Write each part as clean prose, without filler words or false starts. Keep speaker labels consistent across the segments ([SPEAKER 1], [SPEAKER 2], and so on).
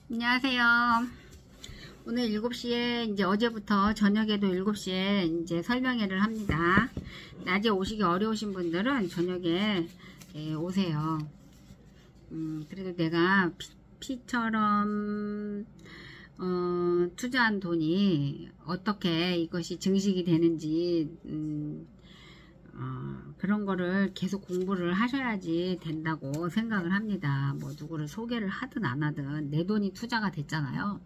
[SPEAKER 1] 안녕하세요. 오늘 7시에 이제 어제부터 저녁에도 7시에 이제 설명회를 합니다. 낮에 오시기 어려우신 분들은 저녁에 오세요. 그래도 내가 피처럼 투자한 돈이 어떻게 이것이 증식이 되는지 그런 거를 계속 공부를 하셔야지 된다고 생각을 합니다. 뭐 누구를 소개를 하든 안 하든 내 돈이 투자가 됐잖아요.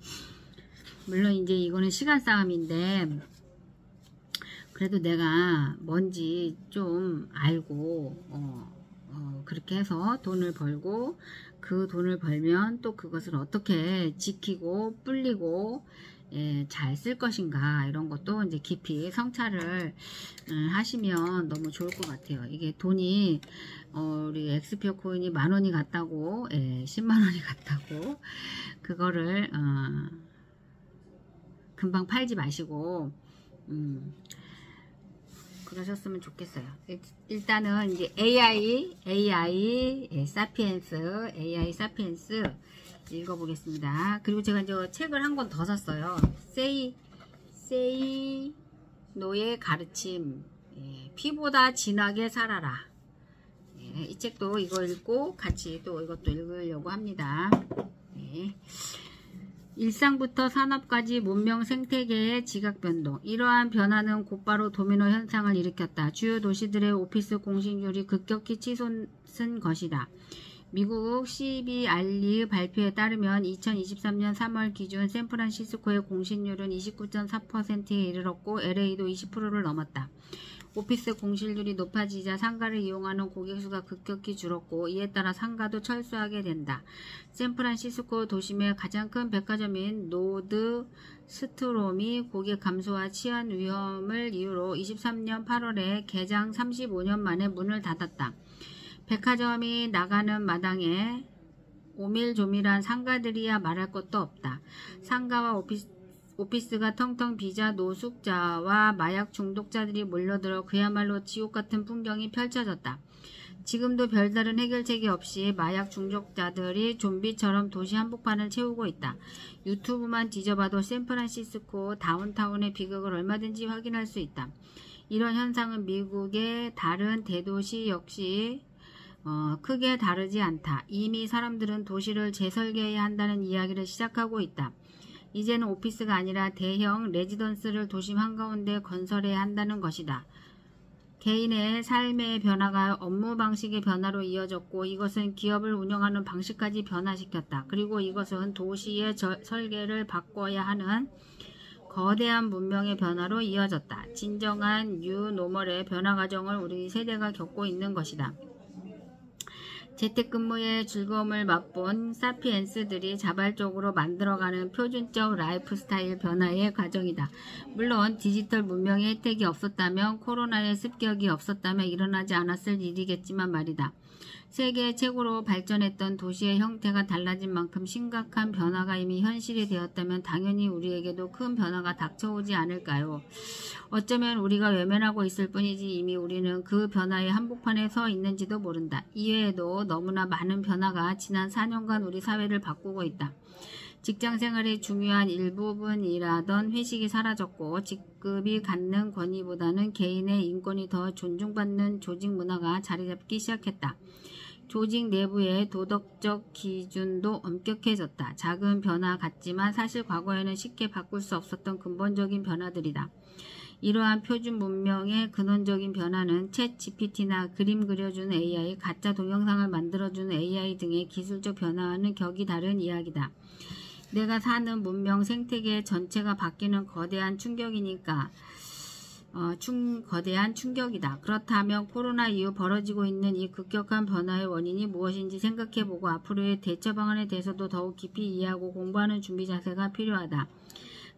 [SPEAKER 1] 물론 이제 이거는 시간 싸움인데 그래도 내가 뭔지 좀 알고 그렇게 해서 돈을 벌고 그 돈을 벌면 또 그것을 어떻게 지키고 불리고 잘 쓸 것인가 이런 것도 이제 깊이 성찰을 하시면 너무 좋을 것 같아요. 이게 돈이 우리 엑스피어 코인이 10,000원이 갔다고 100,000원이 갔다고 그거를 금방 팔지 마시고 그러셨으면 좋겠어요. 일단은 이제 AI 사피엔스 읽어보겠습니다. 그리고 제가 이제 책을 한 권 더 샀어요. 세이노의 가르침, 피보다 진하게 살아라. 이 책도 이거 읽고 같이 또 이것도 읽으려고 합니다. 일상부터 산업까지 문명 생태계의 지각변동. 이러한 변화는 곧바로 도미노 현상을 일으켰다. 주요 도시들의 오피스 공실률이 급격히 치솟은 것이다. 미국 CBRE 발표에 따르면 2023년 3월 기준 샌프란시스코의 공실률은 29.4%에 이르렀고 LA도 20%를 넘었다. 오피스 공실률이 높아지자 상가를 이용하는 고객 수가 급격히 줄었고 이에 따라 상가도 철수하게 된다. 샌프란시스코 도심의 가장 큰 백화점인 노드 스트롬이 고객 감소와 치안 위험을 이유로 23년 8월에 개장 35년 만에 문을 닫았다. 백화점이 나가는 마당에 오밀조밀한 상가들이야 말할 것도 없다. 상가와 오피스가 텅텅 비자 노숙자와 마약 중독자들이 몰려들어 그야말로 지옥같은 풍경이 펼쳐졌다. 지금도 별다른 해결책이 없이 마약 중독자들이 좀비처럼 도시 한복판을 채우고 있다. 유튜브만 뒤져봐도 샌프란시스코 다운타운의 비극을 얼마든지 확인할 수 있다. 이런 현상은 미국의 다른 대도시 역시 크게 다르지 않다. 이미 사람들은 도시를 재설계해야 한다는 이야기를 시작하고 있다. 이제는 오피스가 아니라 대형 레지던스를 도심 한가운데 건설해야 한다는 것이다. 개인의 삶의 변화가 업무 방식의 변화로 이어졌고 이것은 기업을 운영하는 방식까지 변화시켰다. 그리고 이것은 도시의 설계를 바꿔야 하는 거대한 문명의 변화로 이어졌다. 진정한 뉴노멀의 변화 과정을 우리 세대가 겪고 있는 것이다. 재택근무의 즐거움을 맛본 사피엔스들이 자발적으로 만들어가는 표준적 라이프 스타일 변화의 과정이다. 물론 디지털 문명의 혜택이 없었다면 코로나의 습격이 없었다면 일어나지 않았을 일이겠지만 말이다. 세계 최고로 발전했던 도시의 형태가 달라진 만큼 심각한 변화가 이미 현실이 되었다면 당연히 우리에게도 큰 변화가 닥쳐오지 않을까요? 어쩌면 우리가 외면하고 있을 뿐이지 이미 우리는 그 변화의 한복판에 서 있는지도 모른다. 이외에도 너무나 많은 변화가 지난 4년간 우리 사회를 바꾸고 있다. 직장생활의 중요한 일부분이라던 회식이 사라졌고 직급이 갖는 권위보다는 개인의 인권이 더 존중받는 조직 문화가 자리잡기 시작했다. 조직 내부의 도덕적 기준도 엄격해졌다. 작은 변화 같지만 사실 과거에는 쉽게 바꿀 수 없었던 근본적인 변화들이다. 이러한 표준 문명의 근원적인 변화는 챗 GPT나 그림 그려주는 AI, 가짜 동영상을 만들어주는 AI 등의 기술적 변화와는 격이 다른 이야기다. 내가 사는 문명 생태계 전체가 바뀌는 거대한 충격이니까 거대한 충격이다. 그렇다면 코로나 이후 벌어지고 있는 이 급격한 변화의 원인이 무엇인지 생각해보고 앞으로의 대처 방안에 대해서도 더욱 깊이 이해하고 공부하는 준비 자세가 필요하다.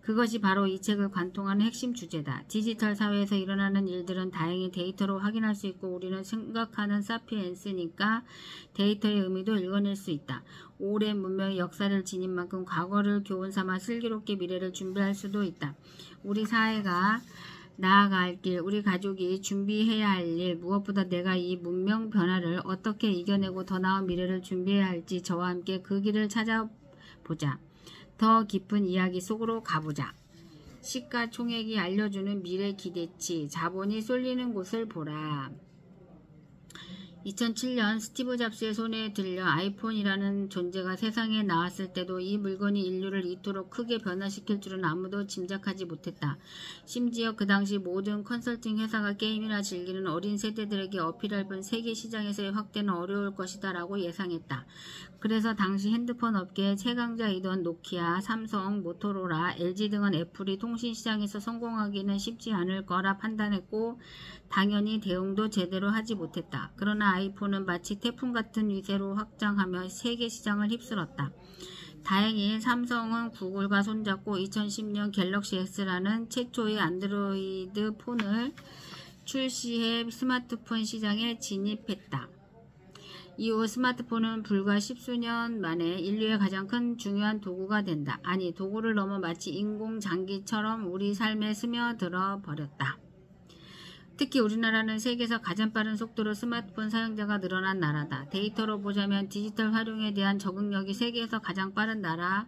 [SPEAKER 1] 그것이 바로 이 책을 관통하는 핵심 주제다. 디지털 사회에서 일어나는 일들은 다행히 데이터로 확인할 수 있고 우리는 생각하는 사피엔스니까 데이터의 의미도 읽어낼 수 있다. 오랜 문명의 역사를 지닌 만큼 과거를 교훈 삼아 슬기롭게 미래를 준비할 수도 있다. 우리 사회가 나아갈 길, 우리 가족이 준비해야 할 일, 무엇보다 내가 이 문명 변화를 어떻게 이겨내고 더 나은 미래를 준비해야 할지 저와 함께 그 길을 찾아보자. 더 깊은 이야기 속으로 가보자. 시가총액이 알려주는 미래 기대치, 자본이 쏠리는 곳을 보라. 2007년 스티브 잡스의 손에 들려 아이폰이라는 존재가 세상에 나왔을 때도 이 물건이 인류를 이토록 크게 변화시킬 줄은 아무도 짐작하지 못했다. 심지어 그 당시 모든 컨설팅 회사가 게임이나 즐기는 어린 세대들에게 어필할 뿐 세계 시장에서의 확대는 어려울 것이다 라고 예상했다. 그래서 당시 핸드폰 업계의 최강자이던 노키아, 삼성, 모토로라, LG 등은 애플이 통신시장에서 성공하기는 쉽지 않을 거라 판단했고 당연히 대응도 제대로 하지 못했다. 그러나 아이폰은 마치 태풍 같은 위세로 확장하며 세계 시장을 휩쓸었다. 다행히 삼성은 구글과 손잡고 2010년 갤럭시 S라는 최초의 안드로이드 폰을 출시해 스마트폰 시장에 진입했다. 이후 스마트폰은 불과 십수년 만에 인류의 가장 큰 중요한 도구가 된다. 아니, 도구를 넘어 마치 인공장기처럼 우리 삶에 스며들어 버렸다. 특히 우리나라는 세계에서 가장 빠른 속도로 스마트폰 사용자가 늘어난 나라다. 데이터로 보자면 디지털 활용에 대한 적응력이 세계에서 가장 빠른 나라였다.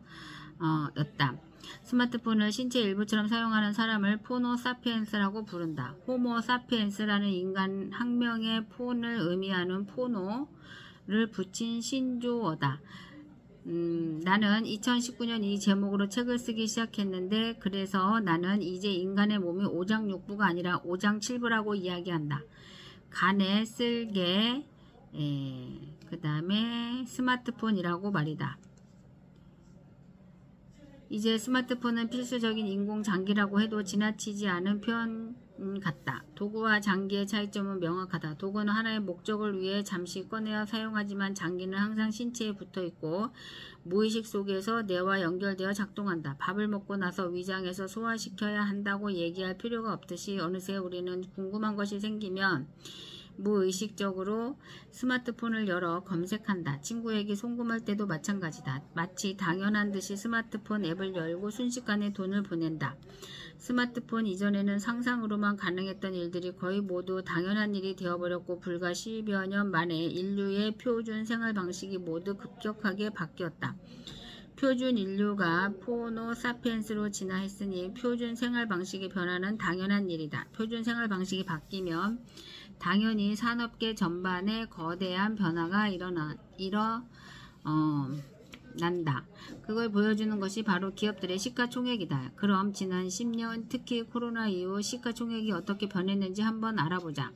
[SPEAKER 1] 스마트폰을 신체 일부처럼 사용하는 사람을 포노 사피엔스라고 부른다. 호모 사피엔스라는 인간 학명의 폰을 의미하는 포노를 붙인 신조어다. 나는 2019년 이 제목으로 책을 쓰기 시작했는데 그래서 나는 이제 인간의 몸이 오장육부가 아니라 오장칠부라고 이야기한다. 간에 쓸개, 그 다음에 스마트폰이라고 말이다. 이제 스마트폰은 필수적인 인공장기라고 해도 지나치지 않은 표현 같다. 도구와 장기의 차이점은 명확하다. 도구는 하나의 목적을 위해 잠시 꺼내어 사용하지만 장기는 항상 신체에 붙어있고 무의식 속에서 뇌와 연결되어 작동한다. 밥을 먹고 나서 위장에서 소화시켜야 한다고 얘기할 필요가 없듯이 어느새 우리는 궁금한 것이 생기면 무의식적으로 스마트폰을 열어 검색한다. 친구에게 송금할 때도 마찬가지다. 마치 당연한 듯이 스마트폰 앱을 열고 순식간에 돈을 보낸다. 스마트폰 이전에는 상상으로만 가능했던 일들이 거의 모두 당연한 일이 되어버렸고 불과 10여 년 만에 인류의 표준 생활 방식이 모두 급격하게 바뀌었다. 표준 인류가 포노 사피엔스로 진화했으니 표준 생활 방식의 변화는 당연한 일이다. 표준 생활 방식이 바뀌면 당연히 산업계 전반에 거대한 변화가 난다. 그걸 보여주는 것이 바로 기업들의 시가총액이다. 그럼 지난 10년 특히 코로나 이후 시가총액이 어떻게 변했는지 한번 알아보자.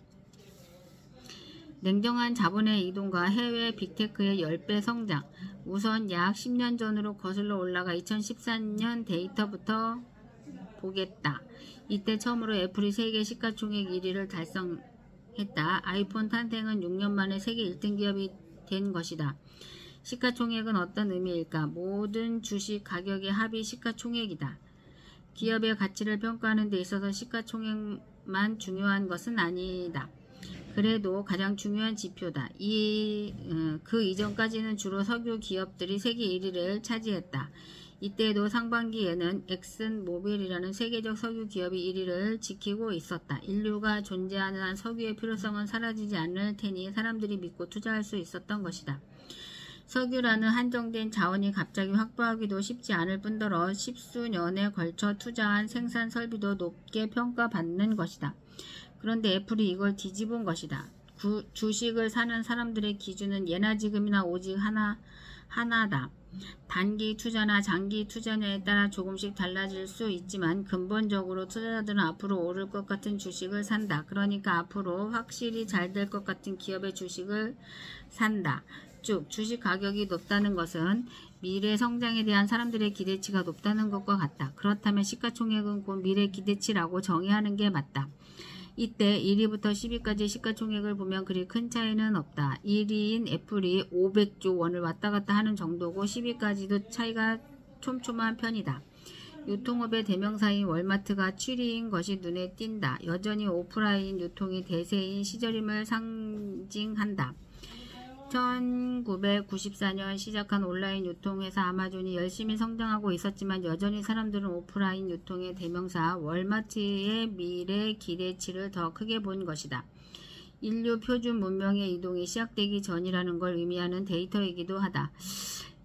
[SPEAKER 1] 냉정한 자본의 이동과 해외 빅테크의 10배 성장. 우선 약 10년 전으로 거슬러 올라가 2014년 데이터부터 보겠다. 이때 처음으로 애플이 세계 시가총액 1위를 달성했다. 아이폰 탄생은 6년 만에 세계 1등 기업이 된 것이다. 시가총액은 어떤 의미일까? 모든 주식 가격의 합이 시가총액이다. 기업의 가치를 평가하는 데 있어서 시가총액만 중요한 것은 아니다. 그래도 가장 중요한 지표다. 그 이전까지는 주로 석유 기업들이 세계 1위를 차지했다. 이때에도 상반기에는 엑슨모빌이라는 세계적 석유 기업이 1위를 지키고 있었다. 인류가 존재하는 한 석유의 필요성은 사라지지 않을 테니 사람들이 믿고 투자할 수 있었던 것이다. 석유라는 한정된 자원이 갑자기 확보하기도 쉽지 않을 뿐더러 십수년에 걸쳐 투자한 생산 설비도 높게 평가받는 것이다. 그런데 애플이 이걸 뒤집은 것이다. 주식을 사는 사람들의 기준은 예나 지금이나 오직 하나다. 단기 투자나 장기 투자냐에 따라 조금씩 달라질 수 있지만 근본적으로 투자자들은 앞으로 오를 것 같은 주식을 산다. 그러니까 앞으로 확실히 잘 될 것 같은 기업의 주식을 산다. 즉 주식 가격이 높다는 것은 미래 성장에 대한 사람들의 기대치가 높다는 것과 같다. 그렇다면 시가총액은 곧 미래 기대치라고 정의하는 게 맞다. 이때 1위부터 10위까지 시가총액을 보면 그리 큰 차이는 없다. 1위인 애플이 500조 원을 왔다 갔다 하는 정도고 10위까지도 차이가 촘촘한 편이다. 유통업의 대명사인 월마트가 7위인 것이 눈에 띈다. 여전히 오프라인 유통이 대세인 시절임을 상징한다. 1994년 시작한 온라인 유통회사 아마존이 열심히 성장하고 있었지만 여전히 사람들은 오프라인 유통의 대명사 월마트의 미래 기대치를 더 크게 본 것이다. 인류 표준 문명의 이동이 시작되기 전이라는 걸 의미하는 데이터이기도 하다.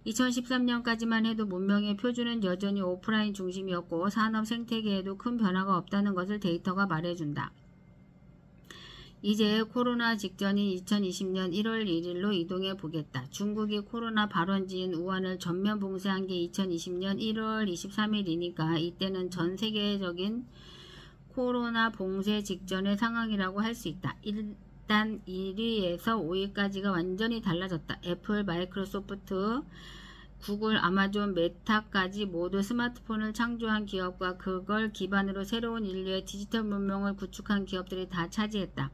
[SPEAKER 1] 2013년까지만 해도 문명의 표준은 여전히 오프라인 중심이었고 산업 생태계에도 큰 변화가 없다는 것을 데이터가 말해준다. 이제 코로나 직전인 2020년 1월 1일로 이동해 보겠다. 중국이 코로나 발원지인 우한을 전면 봉쇄한 게 2020년 1월 23일이니까 이때는 전 세계적인 코로나 봉쇄 직전의 상황이라고 할 수 있다. 일단 1위에서 5위까지가 완전히 달라졌다. 애플, 마이크로소프트, 구글, 아마존, 메타까지 모두 스마트폰을 창조한 기업과 그걸 기반으로 새로운 인류의 디지털 문명을 구축한 기업들이 다 차지했다.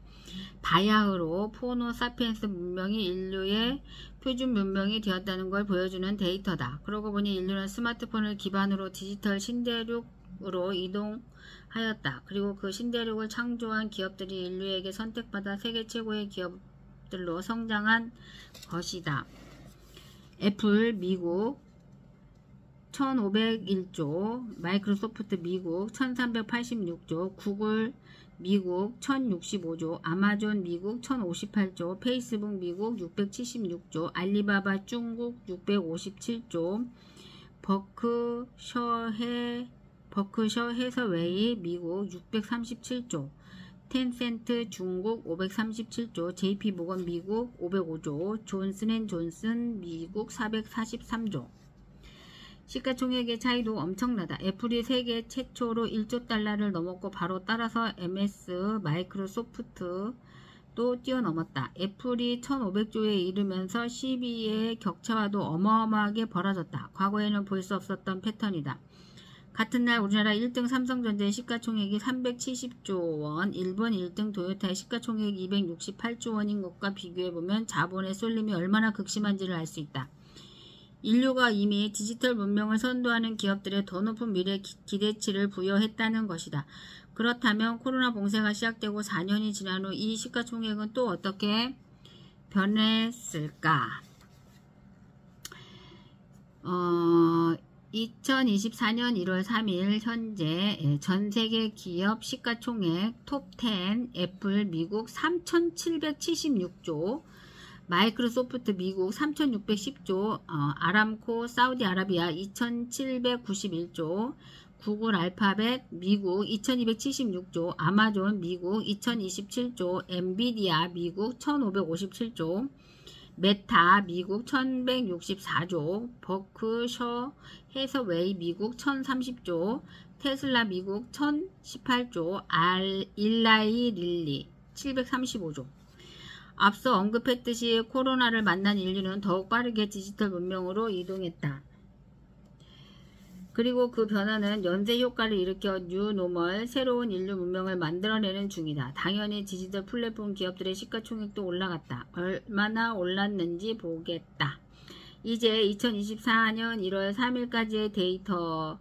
[SPEAKER 1] 바야흐로 포노 사피엔스 문명이 인류의 표준 문명이 되었다는 걸 보여주는 데이터다. 그러고 보니 인류는 스마트폰을 기반으로 디지털 신대륙으로 이동하였다. 그리고 그 신대륙을 창조한 기업들이 인류에게 선택받아 세계 최고의 기업들로 성장한 것이다. 애플 미국 1501조, 마이크로소프트 미국 1386조, 구글 미국 1065조, 아마존 미국 1058조, 페이스북 미국 676조, 알리바바 중국 657조, 버크셔 해서웨이 미국 637조, 텐센트 중국 537조, JP모건 미국 505조, 존슨앤존슨 미국 443조. 시가총액의 차이도 엄청나다. 애플이 세계 최초로 1조 달러를 넘었고 바로 따라서 MS 마이크로소프트도 뛰어넘었다. 애플이 1500조에 이르면서 12위의 격차와도 어마어마하게 벌어졌다. 과거에는 볼 수 없었던 패턴이다. 같은 날 우리나라 1등 삼성전자의 시가총액이 370조 원, 일본 1등 도요타의 시가총액이 268조 원인 것과 비교해보면 자본의 쏠림이 얼마나 극심한지를 알 수 있다. 인류가 이미 디지털 문명을 선도하는 기업들에 더 높은 미래 기대치를 부여했다는 것이다. 그렇다면 코로나 봉쇄가 시작되고 4년이 지난 후 이 시가총액은 또 어떻게 변했을까? 2024년 1월 3일 현재 전세계 기업 시가총액 톱10 애플 미국 3,776조, 마이크로소프트 미국 3,610조, 아람코 사우디아라비아 2,791조, 구글 알파벳 미국 2,276조, 아마존 미국 2,027조, 엔비디아 미국 1,557조, 메타 미국 1164조, 버크셔 해서웨이 미국 1030조, 테슬라 미국 1018조, 일라이 릴리 735조. 앞서 언급했듯이 코로나를 만난 인류는 더욱 빠르게 디지털 문명으로 이동했다. 그리고 그 변화는 연쇄 효과를 일으켜 뉴노멀, 새로운 인류 문명을 만들어내는 중이다. 당연히 디지털 플랫폼 기업들의 시가총액도 올라갔다. 얼마나 올랐는지 보겠다. 이제 2024년 1월 3일까지의 데이터를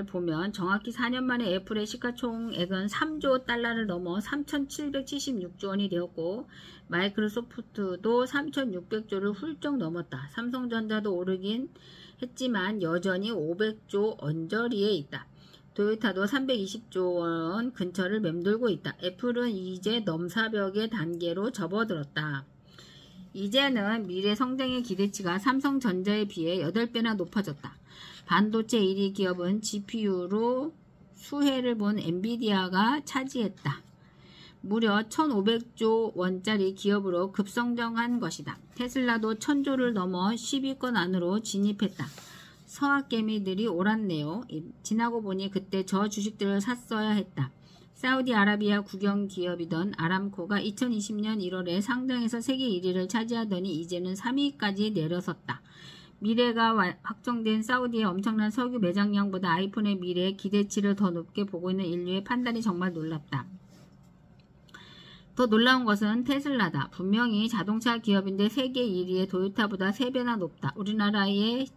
[SPEAKER 1] 보면 정확히 4년 만에 애플의 시가총액은 3조 달러를 넘어 3,776조 원이 되었고 마이크로소프트도 3,600조를 훌쩍 넘었다. 삼성전자도 오르긴 했지만 여전히 500조 언저리에 있다. 도요타도 320조 원 근처를 맴돌고 있다. 애플은 이제 넘사벽의 단계로 접어들었다. 이제는 미래 성장의 기대치가 삼성전자에 비해 8배나 높아졌다. 반도체 1위 기업은 GPU로 수혜를 본 엔비디아가 차지했다. 무려 1,500조 원짜리 기업으로 급성장한 것이다. 테슬라도 1,000조를 넘어 10위권 안으로 진입했다. 서학개미들이 옳았네요. 지나고 보니 그때 저 주식들을 샀어야 했다. 사우디아라비아 국영 기업이던 아람코가 2020년 1월에 상장해서 세계 1위를 차지하더니 이제는 3위까지 내려섰다. 미래가 확정된 사우디의 엄청난 석유 매장량보다 아이폰의 미래의 기대치를 더 높게 보고 있는 인류의 판단이 정말 놀랍다. 더 놀라운 것은 테슬라다. 분명히 자동차 기업인데 세계 1위의 도요타보다 3배나 높다. 우리나라의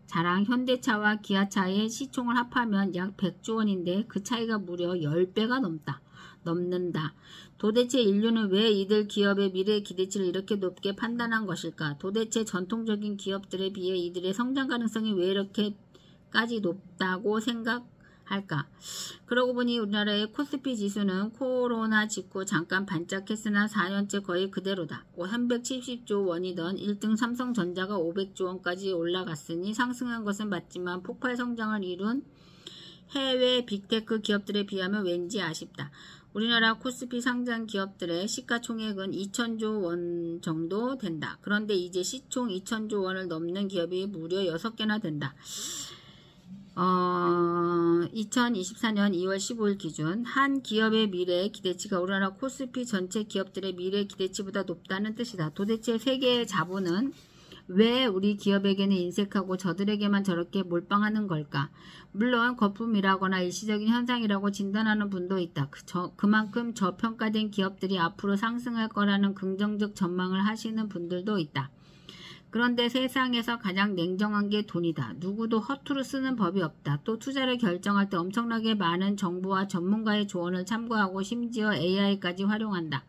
[SPEAKER 1] 자랑 현대차와 기아차의 시총을 합하면 약 100조 원인데 그 차이가 무려 10배가 넘는다. 도대체 인류는 왜 이들 기업의 미래 기대치를 이렇게 높게 판단한 것일까? 도대체 전통적인 기업들에 비해 이들의 성장 가능성이 왜 이렇게까지 높다고 생각하는 할까? 그러고 보니 우리나라의 코스피 지수는 코로나 직후 잠깐 반짝했으나 4년째 거의 그대로다. 370조 원이던 1등 삼성전자가 500조 원까지 올라갔으니 상승한 것은 맞지만 폭발 성장을 이룬 해외 빅테크 기업들에 비하면 왠지 아쉽다. 우리나라 코스피 상장 기업들의 시가총액은 2천조 원 정도 된다. 그런데 이제 시총 2천조 원을 넘는 기업이 무려 6개나 된다. 2024년 2월 15일 기준 한 기업의 미래 기대치가 우리나라 코스피 전체 기업들의 미래 기대치보다 높다는 뜻이다. 도대체 세계의 자본은 왜 우리 기업에게는 인색하고 저들에게만 저렇게 몰빵하는 걸까? 물론 거품이라거나 일시적인 현상이라고 진단하는 분도 있다. 그만큼 저평가된 기업들이 앞으로 상승할 거라는 긍정적 전망을 하시는 분들도 있다. 그런데 세상에서 가장 냉정한 게 돈이다. 누구도 허투루 쓰는 법이 없다. 또 투자를 결정할 때 엄청나게 많은 정보와 전문가의 조언을 참고하고 심지어 AI까지 활용한다.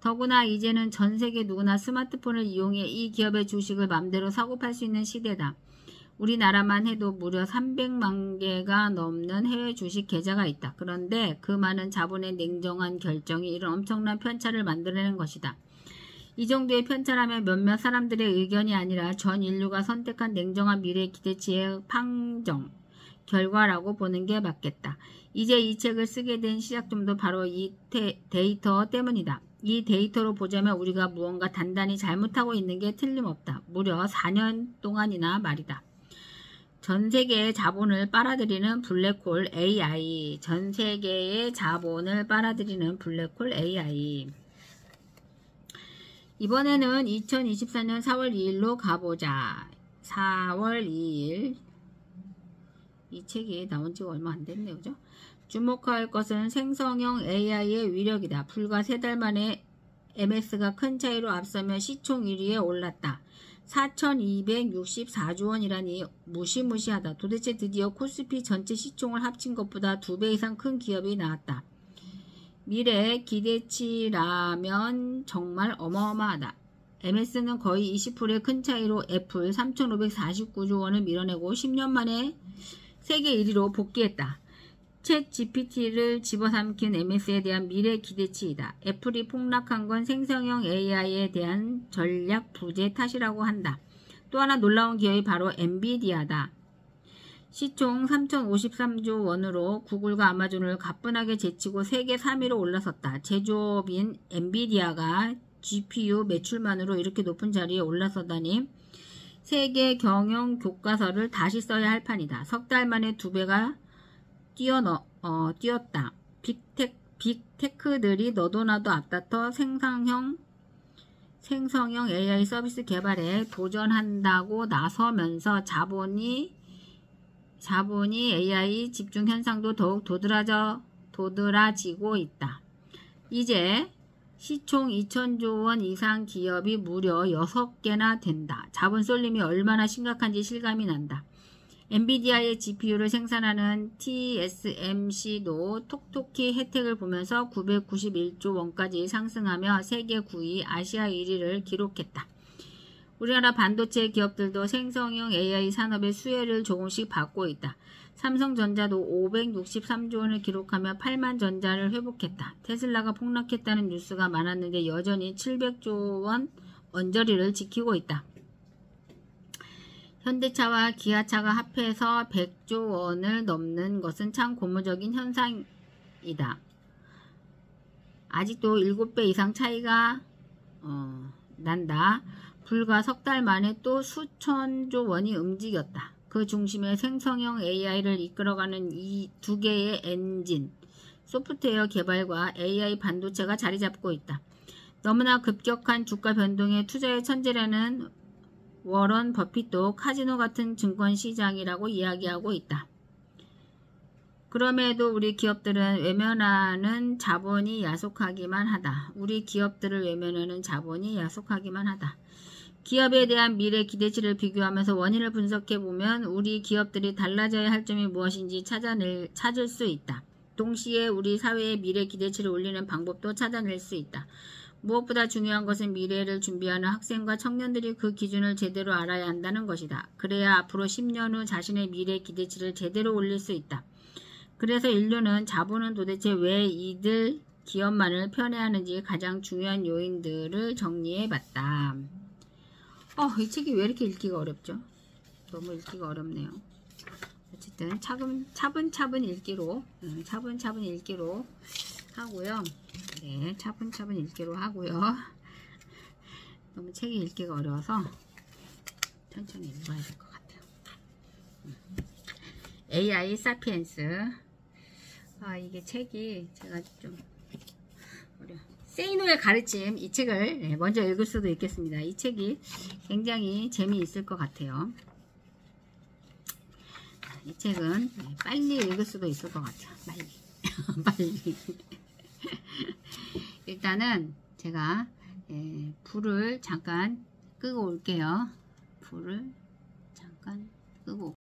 [SPEAKER 1] 더구나 이제는 전 세계 누구나 스마트폰을 이용해 이 기업의 주식을 맘대로 사고 팔 수 있는 시대다. 우리나라만 해도 무려 300만 개가 넘는 해외 주식 계좌가 있다. 그런데 그 많은 자본의 냉정한 결정이 이런 엄청난 편차를 만들어낸 것이다. 이 정도의 편차라면 몇몇 사람들의 의견이 아니라 전 인류가 선택한 냉정한 미래 기대치의 판정, 결과라고 보는 게 맞겠다. 이제 이 책을 쓰게 된 시작점도 바로 이 데이터 때문이다. 이 데이터로 보자면 우리가 무언가 단단히 잘못하고 있는 게 틀림없다. 무려 4년 동안이나 말이다. 전 세계의 자본을 빨아들이는 블랙홀 AI. 전 세계의 자본을 빨아들이는 블랙홀 AI. 이번에는 2024년 4월 2일로 가보자. 4월 2일. 이 책이 나온 지가 얼마 안 됐네요. 그죠? 주목할 것은 생성형 AI의 위력이다. 불과 3달 만에 MS가 큰 차이로 앞서며 시총 1위에 올랐다. 4,264조 원이라니 무시무시하다. 도대체 드디어 코스피 전체 시총을 합친 것보다 2배 이상 큰 기업이 나왔다. 미래 기대치라면 정말 어마어마하다. MS는 거의 20%의 큰 차이로 애플 3,549조 원을 밀어내고 10년 만에 세계 1위로 복귀했다. 챗 GPT를 집어삼킨 MS에 대한 미래 기대치이다. 애플이 폭락한 건 생성형 AI에 대한 전략 부재 탓이라고 한다. 또 하나 놀라운 기업이 바로 엔비디아다. 시총 3,053조 원으로 구글과 아마존을 가뿐하게 제치고 세계 3위로 올라섰다. 제조업인 엔비디아가 GPU 매출만으로 이렇게 높은 자리에 올라서다니 세계 경영 교과서를 다시 써야 할 판이다. 석 달 만에 2배가 뛰었다. 빅테크들이 너도 나도 앞다퉈 생성형 AI 서비스 개발에 도전한다고 나서면서 자본이 AI 집중 현상도 더욱 도드라지고 있다. 이제 시총 2천조 원 이상 기업이 무려 6개나 된다. 자본 쏠림이 얼마나 심각한지 실감이 난다. 엔비디아의 GPU를 생산하는 TSMC도 톡톡히 혜택을 보면서 991조 원까지 상승하며 세계 9위, 아시아 1위를 기록했다. 우리나라 반도체 기업들도 생성형 AI 산업의 수혜를 조금씩 받고 있다. 삼성전자도 563조 원을 기록하며 8만 전자를 회복했다. 테슬라가 폭락했다는 뉴스가 많았는데 여전히 700조 원 언저리를 지키고 있다. 현대차와 기아차가 합해서 100조 원을 넘는 것은 참 고무적인 현상이다. 아직도 7배 이상 차이가 난다. 불과 석 달 만에 또 수천조 원이 움직였다. 그 중심에 생성형 AI를 이끌어가는 이 2개의 엔진, 소프트웨어 개발과 AI 반도체가 자리 잡고 있다. 너무나 급격한 주가 변동에 투자의 천재라는 워런 버핏도 카지노 같은 증권시장이라고 이야기하고 있다. 그럼에도 우리 기업들은 외면하는 자본이 야속하기만 하다. 우리 기업들을 외면하는 자본이 야속하기만 하다. 기업에 대한 미래 기대치를 비교하면서 원인을 분석해보면 우리 기업들이 달라져야 할 점이 무엇인지 찾을 수 있다. 동시에 우리 사회의 미래 기대치를 올리는 방법도 찾아낼 수 있다. 무엇보다 중요한 것은 미래를 준비하는 학생과 청년들이 그 기준을 제대로 알아야 한다는 것이다. 그래야 앞으로 10년 후 자신의 미래 기대치를 제대로 올릴 수 있다. 그래서 인류는 자본은 도대체 왜 이들 기업만을 편애하는지 가장 중요한 요인들을 정리해 봤다. 이 책이 왜 이렇게 읽기가 어렵죠? 너무 읽기가 어렵네요. 어쨌든 차분차분 읽기로 하고요. 네, 차분차분 읽기로 하고요. 너무 책이 읽기가 어려워서 천천히 읽어야 될 것 같아요. AI 사피엔스. 이게 책이 제가 좀 어려워. 세이노의 가르침, 이 책을 먼저 읽을 수도 있겠습니다. 이 책이 굉장히 재미있을 것 같아요. 이 책은 빨리 읽을 수도 있을 것 같아요. 빨리. 일단은 제가 불을 잠깐 끄고 올게요. 불을 잠깐 끄고